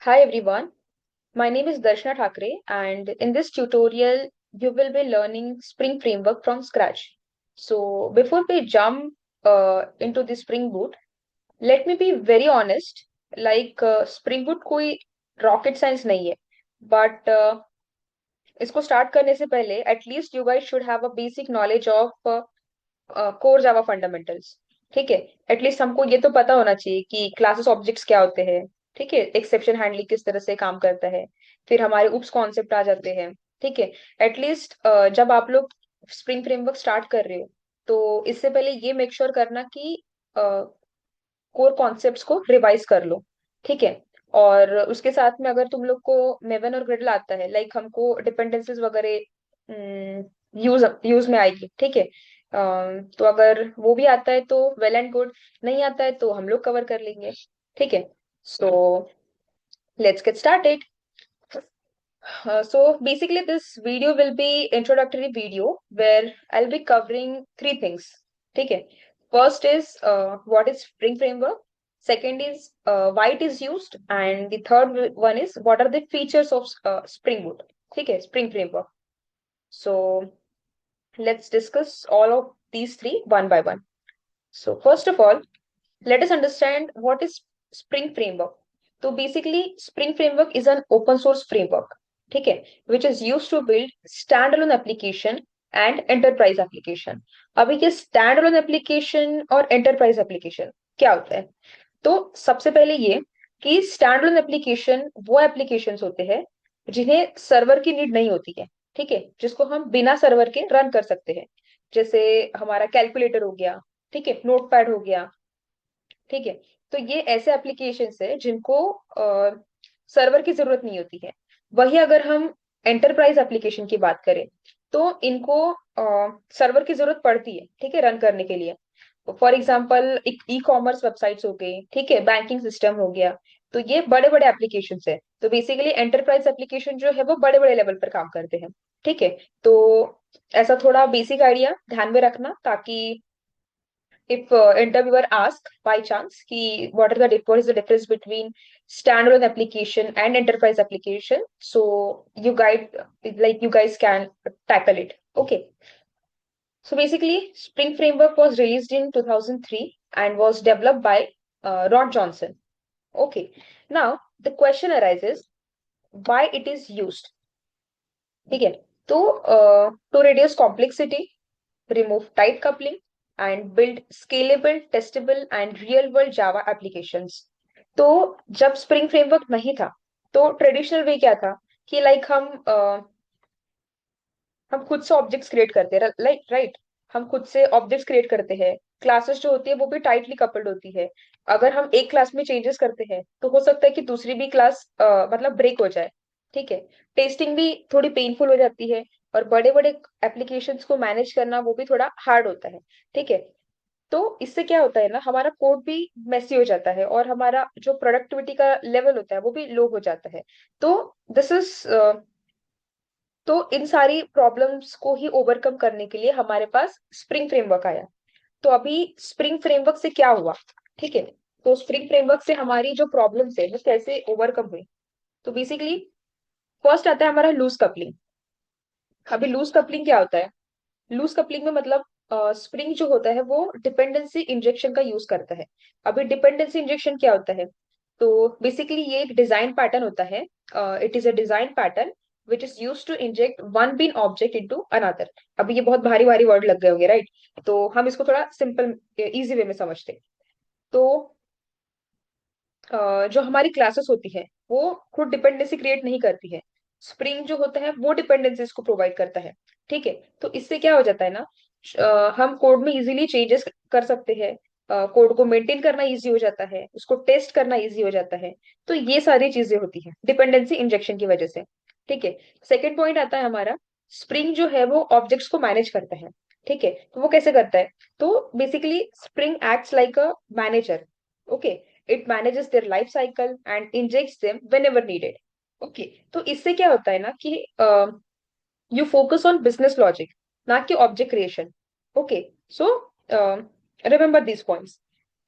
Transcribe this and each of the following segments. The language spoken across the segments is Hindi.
Hi everyone, my name is Darshana Thakre, and in this tutorial, you will be learning Spring Framework from scratch. So, before we jump into the Spring Boot, let me be very honest, Spring Boot कोई rocket science नहीं है, but इसको start करने से पहले at least you guys should have a basic knowledge of core Java fundamentals. ठीक है, एटलीस्ट हमको ये तो पता होना चाहिए कि क्लासेस ऑब्जेक्ट्स क्या होते हैं। ठीक है, एक्सेप्शन हैंडलिंग किस तरह से काम करता है, फिर हमारे उप्स कॉन्सेप्ट आ जाते हैं। ठीक है, एटलीस्ट जब आप लोग स्प्रिंग फ्रेमवर्क स्टार्ट कर रहे हो तो इससे पहले ये मेक श्योर करना कि कोर कॉन्सेप्ट्स को रिवाइज कर लो। ठीक है, और उसके साथ में अगर तुम लोग को मेवन और ग्रिडल आता है, हमको डिपेंडेंसीज वगैरह यूज यूज में आएगी। ठीक है, तो अगर वो भी आता है तो वेल एंड गुड, नहीं आता है तो हम लोग कवर कर लेंगे। ठीक है, so let's get started. So basically this video will be introductory video where I'll be covering three things. ठीक है, first is what is Spring Framework, second is why it is used, and the third one is what are the features of Spring Boot. ठीक है, Spring Framework. So let's discuss all of these three one by one. So first of all, let us understand what is Spring Framework. तो basically spring framework is an open source framework. ठीक है, which is use to build stand alone application and enterprise application. अभी ये स्टैंड अलोन एप्लीकेशन और एंटरप्राइज एप्लीकेशन क्या होता है? तो सबसे पहले ये कि स्टैंड अलोन एप्लीकेशन वो एप्लीकेशंस होते हैं जिन्हें सर्वर की नीड नहीं होती है। ठीक है, जिसको हम बिना सर्वर के रन कर सकते हैं, जैसे हमारा कैलकुलेटर हो गया। ठीक है, नोटपैड हो गया। ठीक है, तो ये ऐसे एप्लीकेशंस है जिनको सर्वर की जरूरत नहीं होती है। वही अगर हम एंटरप्राइज एप्लीकेशन की बात करें तो इनको सर्वर की जरूरत पड़ती है। ठीक है, रन करने के लिए। For example e commerce websites हो गई, ठीक है, बैंकिंग सिस्टम हो गया। तो ये बड़े बड़े एप्लीकेशन है। तो बेसिकली एंटरप्राइज एप्लीकेशन जो है वो बड़े बड़े लेवल पर काम करते हैं। ठीक है, तो ऐसा थोड़ा बेसिक आइडिया ध्यान में रखना, ताकि if interviewer ask by chance ki what is the difference between standalone application and enterprise application, so you guys can tackle it. Okay, so basically Spring Framework was released in 2003 and was developed by Rod Johnson. Okay, now the question arises, why it is used? ठीक है, तो to reduce complexity, remove tight coupling, and build scalable, testable, and real world Java applications. तो जब स्प्रिंग फ्रेमवर्क नहीं था तो ट्रेडिशनल वे क्या था कि हम खुद से ऑब्जेक्ट्स क्रिएट करते हैं। राइट, हम खुद से ऑब्जेक्ट्स क्रिएट करते हैं। क्लासेस जो होती है वो भी टाइटली कपल्ड होती है। अगर हम एक क्लास में चेंजेस करते हैं तो हो सकता है कि दूसरी भी क्लास मतलब ब्रेक हो जाए। ठीक है, टेस्टिंग भी थोड़ी पेनफुल हो जाती है, और बड़े बड़े एप्लीकेशंस को मैनेज करना वो भी थोड़ा हार्ड होता है। ठीक है, तो इससे क्या होता है ना, हमारा कोड भी मेसी हो जाता है और हमारा जो प्रोडक्टिविटी का लेवल होता है वो भी लो हो जाता है। तो दिस इज तो इन सारी प्रॉब्लम्स को ही ओवरकम करने के लिए हमारे पास स्प्रिंग फ्रेमवर्क आया। तो अभी स्प्रिंग फ्रेमवर्क से क्या हुआ? ठीक है, तो स्प्रिंग फ्रेमवर्क से हमारी जो प्रॉब्लम्स है वो कैसे ओवरकम हुई? तो बेसिकली फर्स्ट आता है हमारा लूज कपलिंग। अभी लूज कपलिंग क्या होता है? लूज कपलिंग में मतलब स्प्रिंग जो होता है वो डिपेंडेंसी इंजेक्शन का यूज करता है। अभी डिपेंडेंसी इंजेक्शन क्या होता है? तो बेसिकली ये एक डिजाइन पैटर्न होता है। It is a design pattern which is use to inject one bean object into another. अभी ये बहुत भारी भारी वर्ड लग गए होंगे, राइट? तो हम इसको थोड़ा सिंपल इजी वे में समझते हैं। तो जो हमारी क्लासेस होती है वो खुद डिपेंडेंसी क्रिएट नहीं करती है। स्प्रिंग जो होता है वो डिपेंडेंसीज को प्रोवाइड करता है। ठीक है, तो इससे क्या हो जाता है ना, हम कोड में इजीली चेंजेस कर सकते हैं। कोड को मेंटेन करना इजी हो जाता है, उसको टेस्ट करना इजी हो जाता है। तो ये सारी चीजें होती है डिपेंडेंसी इंजेक्शन की वजह से। ठीक है, सेकेंड पॉइंट आता है हमारा, स्प्रिंग जो है वो ऑब्जेक्ट्स को मैनेज करता है। ठीक है, तो वो कैसे करता है? तो basically spring acts like a manager. Okay, it manages their life cycle and injects them whenever needed. Okay, तो इससे क्या होता है ना कि you focus on business logic, ना कि object creation. Okay, so remember this points.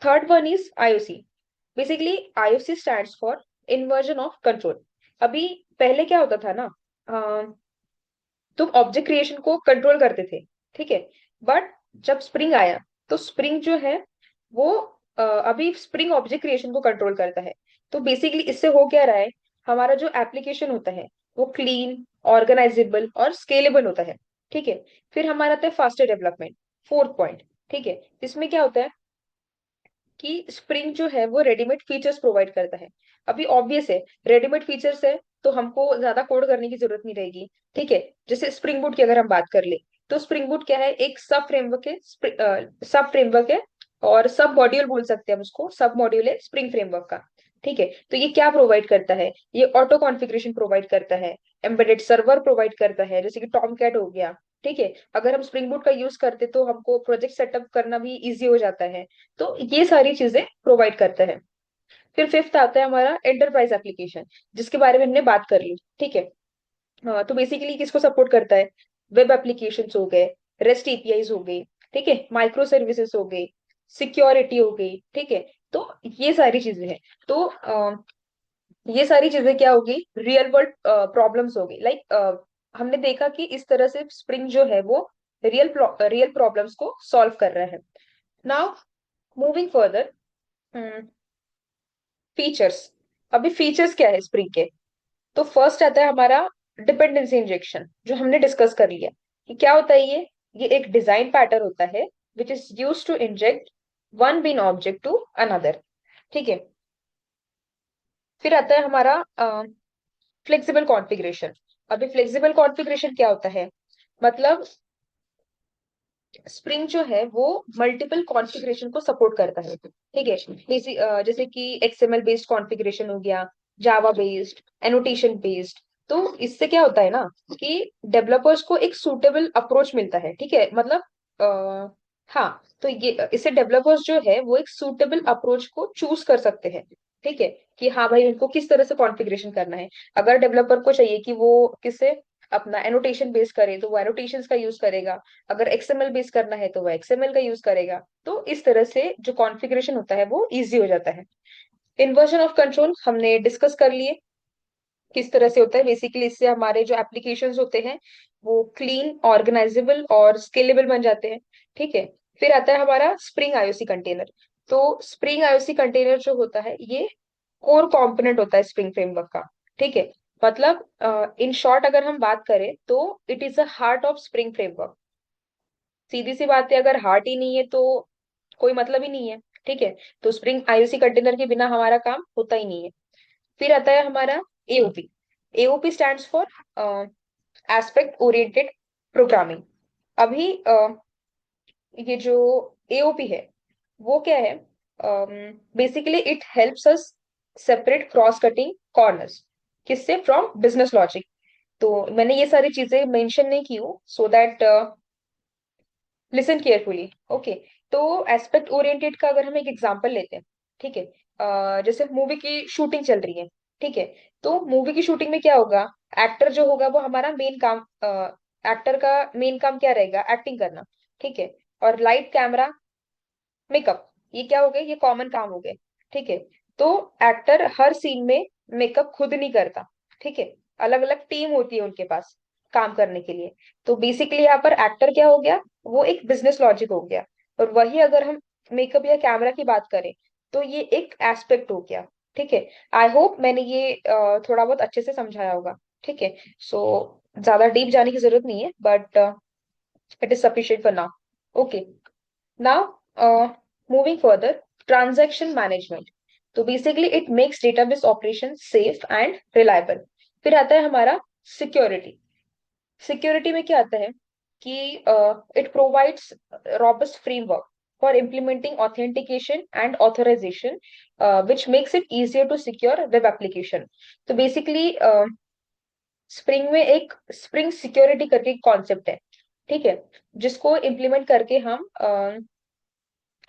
Third one is IOC. Basically IOC stands for inversion of control. अभी पहले क्या होता था ना, तुम ऑब्जेक्ट क्रिएशन को कंट्रोल करते थे, ठीक है। बट जब स्प्रिंग आया तो स्प्रिंग जो है वो अभी स्प्रिंग ऑब्जेक्ट क्रिएशन को कंट्रोल करता है। तो बेसिकली इससे हो क्या रहा है, हमारा जो एप्लीकेशन होता है वो क्लीन, ऑर्गेनाइजेबल और स्केलेबल होता है, ठीक है। फिर हमारा आता है फास्टर डेवलपमेंट, फोर्थ पॉइंट, ठीक है। इसमें क्या होता है कि स्प्रिंग जो है वो रेडीमेड फीचर्स प्रोवाइड करता है। अभी ऑब्वियस है, रेडीमेड फीचर्स है तो हमको ज्यादा कोड करने की जरूरत नहीं रहेगी, ठीक है। जैसे स्प्रिंग बूट की अगर हम बात कर ले, तो स्प्रिंग बूट क्या है, एक सब फ्रेमवर्क है, सब फ्रेमवर्क है, और सब मॉड्यूल बोल सकते हैं हम उसको, सब मॉड्यूल है स्प्रिंग फ्रेमवर्क का, ठीक है। तो ये क्या प्रोवाइड करता है, ये ऑटो कॉन्फ़िगरेशन प्रोवाइड करता है, एम्बेडेड सर्वर प्रोवाइड करता है, जैसे कि टॉमकैट हो गया, ठीक है। अगर हम स्प्रिंग बूट का यूज करते तो हमको प्रोजेक्ट सेटअप करना भी इजी हो जाता है। तो ये सारी चीजें प्रोवाइड करता है। फिर फिफ्थ आता है हमारा एंटरप्राइज एप्लीकेशन, जिसके बारे में हमने बात कर ली, ठीक है। हाँ, तो बेसिकली किसको सपोर्ट करता है, वेब एप्लीकेशंस हो गए, रेस्ट एपीआईज हो गई, ठीक है, माइक्रो सर्विसेज हो गई, सिक्योरिटी हो गई, ठीक है। तो ये सारी चीजें हैं। तो ये सारी चीजें क्या होगी, रियल वर्ल्ड प्रॉब्लम्स होगी, लाइक हमने देखा कि इस तरह से स्प्रिंग जो है वो रियल प्रॉब्लम्स को सॉल्व कर रहा है। Now moving further, features. अभी फीचर्स क्या है स्प्रिंग के, तो फर्स्ट आता है हमारा डिपेंडेंसी इंजेक्शन, जो हमने डिस्कस कर लिया कि क्या होता है ये एक डिजाइन पैटर्न होता है which is use to inject one bean object to another, ठीक है। फिर आता है हमारा फ्लेक्सिबल कॉन्फ़िगरेशन। अभी फ्लेक्सिबल कॉन्फ़िगरेशन क्या होता है, मतलब स्प्रिंग जो है वो मल्टीपल कॉन्फ़िगरेशन को सपोर्ट करता है, ठीक है। जैसे कि एक्सएमएल बेस्ड कॉन्फ़िगरेशन हो गया, जावा बेस्ड, एनोटेशन बेस्ड। तो इससे क्या होता है ना कि डेवलपर्स को एक सूटेबल अप्रोच मिलता है, ठीक है। मतलब हाँ, तो ये इससे डेवलपर्स जो है वो एक सूटेबल अप्रोच को चूज कर सकते हैं, ठीक है, कि हाँ भाई उनको किस तरह से कॉन्फ़िगरेशन करना है। अगर डेवलपर को चाहिए कि वो किससे अपना एनोटेशन बेस करे तो वो एनोटेशंस का यूज करेगा, अगर एक्सएमएल बेस करना है तो वो एक्सएमएल का यूज करेगा। तो इस तरह से जो कॉन्फ़िगरेशन होता है वो इजी हो जाता है। इन्वर्जन ऑफ कंट्रोल हमने डिस्कस कर लिए, किस तरह से होता है। बेसिकली इससे हमारे जो एप्लीकेशंस होते हैं वो क्लीन, ऑर्गेनाइजेबल और स्केलेबल बन जाते हैं, ठीक है। फिर आता है हमारा स्प्रिंग आईओसी कंटेनर। तो स्प्रिंग आईओसी कंटेनर जो होता है ये कोर कंपोनेंट होता है स्प्रिंग फ्रेमवर्क का, ठीक है। मतलब इन शॉर्ट अगर हम बात करें तो it is the heart of Spring framework. सीधी सी बात है, अगर हार्ट ही नहीं है तो कोई मतलब ही नहीं है, ठीक है। तो स्प्रिंग आईओसी कंटेनर के बिना हमारा काम होता ही नहीं है। फिर आता है हमारा AOP. AOP stands for aspect oriented programming. अभी ये जो एओपी है वो क्या है, basically it helps us separate cross cutting corners, किससे, फ्रॉम बिजनेस लॉजिक। तो मैंने ये सारी चीजें मेंशन नहीं की हूँ so that listen carefully, okay. तो एस्पेक्ट ओरिएंटेड का अगर हम एक एग्जांपल लेते हैं, ठीक है। जैसे मूवी की शूटिंग चल रही है, ठीक है। तो मूवी की शूटिंग में क्या होगा, एक्टर जो होगा वो हमारा मेन काम, एक्टर का मेन काम क्या रहेगा, एक्टिंग करना, ठीक है। और लाइट, कैमरा, मेकअप, ये क्या हो गए, ये कॉमन काम हो गए, ठीक है। तो एक्टर हर सीन में मेकअप खुद नहीं करता, ठीक है। अलग अलग टीम होती है उनके पास काम करने के लिए। तो बेसिकली यहाँ पर एक्टर क्या हो गया, वो एक बिजनेस लॉजिक हो गया। और वही अगर हम मेकअप या कैमरा की बात करें तो ये एक एस्पेक्ट हो गया, ठीक है। आई होप मैंने ये थोड़ा बहुत अच्छे से समझाया होगा, ठीक है। सो ज्यादा डीप जाने की जरूरत नहीं है, but it is sufficient for now, okay. Now, moving further, transaction management. तो basically it makes database operations safe and reliable. फिर आता है हमारा security. Security में क्या आता है कि it provides robust framework for implementing authentication and authorization, which makes it easier to secure web application. तो basically स्प्रिंग में एक स्प्रिंग सिक्योरिटी करके एक कॉन्सेप्ट है, ठीक है, जिसको इम्प्लीमेंट करके हम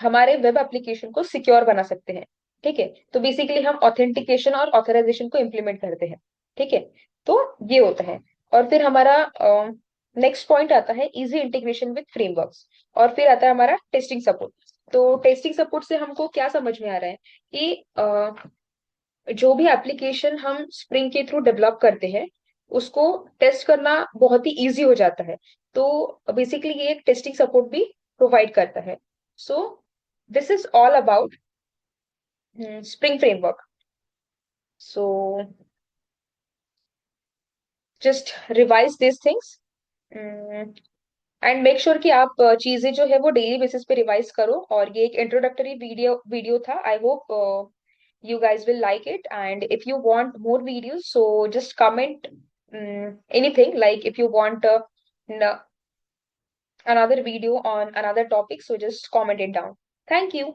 हमारे वेब एप्लीकेशन को सिक्योर बना सकते हैं, ठीक है। तो बेसिकली हम ऑथेंटिकेशन और ऑथराइजेशन को इम्प्लीमेंट करते हैं, ठीक है। तो ये होता है। और फिर हमारा नेक्स्ट पॉइंट आता है इजी इंटीग्रेशन विद फ्रेमवर्क्स। और फिर आता है हमारा टेस्टिंग सपोर्ट। तो टेस्टिंग सपोर्ट से हमको क्या समझ में आ रहा है कि जो भी एप्लीकेशन हम स्प्रिंग के थ्रू डेवलप करते हैं उसको टेस्ट करना बहुत ही इजी हो जाता है। तो बेसिकली ये एक टेस्टिंग सपोर्ट भी प्रोवाइड करता है। So this is all about spring framework. So just revise this things and make sure कि आप चीजें जो है वो डेली बेसिस पे रिवाइज करो। और ये एक इंट्रोडक्टरी वीडियो वीडियो था। I hope you guys will like it, and if you want more videos, so just comment anything, like if you want n- another video on another topic, so just comment it down. Thank you.